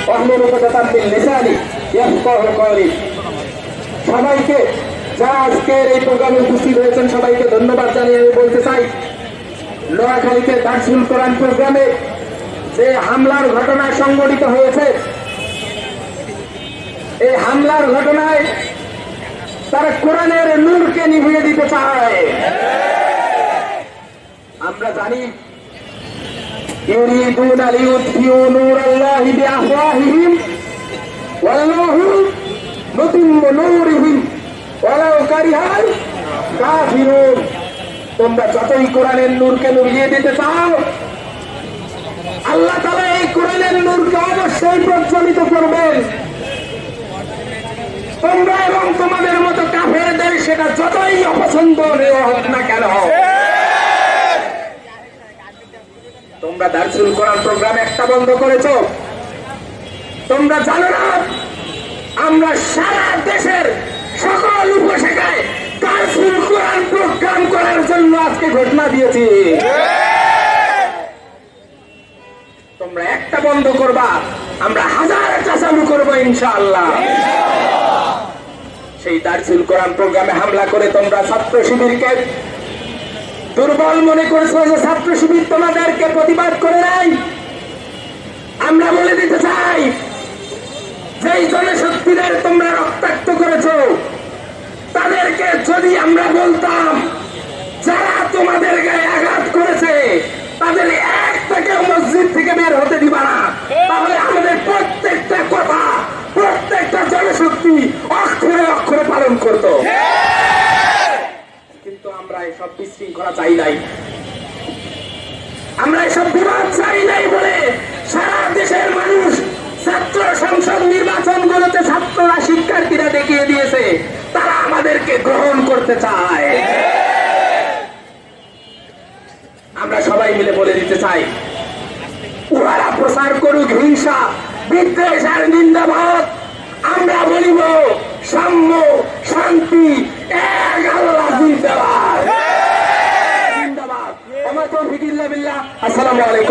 واحلل عقدة من لساني يفقهوا قولي। সবাইকে যারা আজকের এই প্রোগ্রামে উপস্থিত হয়েছেন সবাইকে ধন্যবাদ জানিয়ে আমি বলতে চাই, নোয়াখালীতে দারসুল কোরআন প্রোগ্রামে যে হামলার ঘটনা সংঘটিত হয়েছে, এই হামলার ঘটনায় তারা কোরআনের নূরকে নিভিয়ে দিতে চায়। আমরা জানি ইউরিদুনা লিইউতফিউ নূরাল্লাহি বিআফওয়াহিহিম ওয়াল্লাহু মুতিম্মু নূরিহি ওয়ালাউ কারিহাল কাফিরুন। তোমরা যতই কোরআনের নূরকে নিভিয়ে দিতে চাও, আল্লাহ তাআলা এই কোরআনের নূরকে অবশ্যই প্রজ্বলিত করবেন। তোমরা এবং তোমাদের মতো কাফেরদের সেটা যতই অপছন্দ হোক না কেন, তোমরা দারসুল কোরআন প্রোগ্রাম একটা বন্ধ করেছো। তোমরা জানো না আমরা সারা দেশের সকল উপশাখায় দারসুল কোরআন প্রোগ্রাম করার জন্য আজকে ঘোষণা দিয়েছি। তোমরা একটা বন্ধ করবা, আমরা হাজারটা চালু করবো ইনশাআল্লাহ। সেই দারসুল কোরআন প্রোগ্রামে হামলা করে তোমরা ছাত্র শিবিরকে দুর্বল মনে করেছো যে ছাত্র শিবির তোমাদেরকে প্রতিবাদ করে নাই। আমরা বলে দিতে চাই, যেই জনশক্তিদের তোমরা রক্তাক্ত করেছো তাদেরকে যদি আমরা বলতাম যারা তোমাদের গায়ে আঘাত করেছে তাদের একটাকে মসজিদ থেকে বের হতে দিবা না, তাহলে আমাদের প্রত্যেকটা কথা প্রত্যেকটা জনশক্তি অক্ষরে অক্ষরে পালন করত। কিন্তু আমরা এসব বিশৃঙ্খলা চাই নাই, আমরা এসব বিবাদ চাই নাই বলে সারা দেশের মানুষ ছাত্র সংসদ নির্বাচনগুলোতে ছাত্ররা শিক্ষার্থীরা দেখিয়ে দিয়েছে তারা আমাদেরকে গ্রহণ করতে চায়। আমরা সবাই মিলে বলে দিতে চাই, উহারা প্রচার করুক হিংসা বিদ্বেষ আর নিন্দাবাদ, আমরা বলিব সাম্য শান্তি এক আল্লাহ জিন্দাবাদ। জিন্দাবাদ। ওয়া মা তাওফীক ইল্লা বিল্লাহ। আসসালামু আলাইকুম।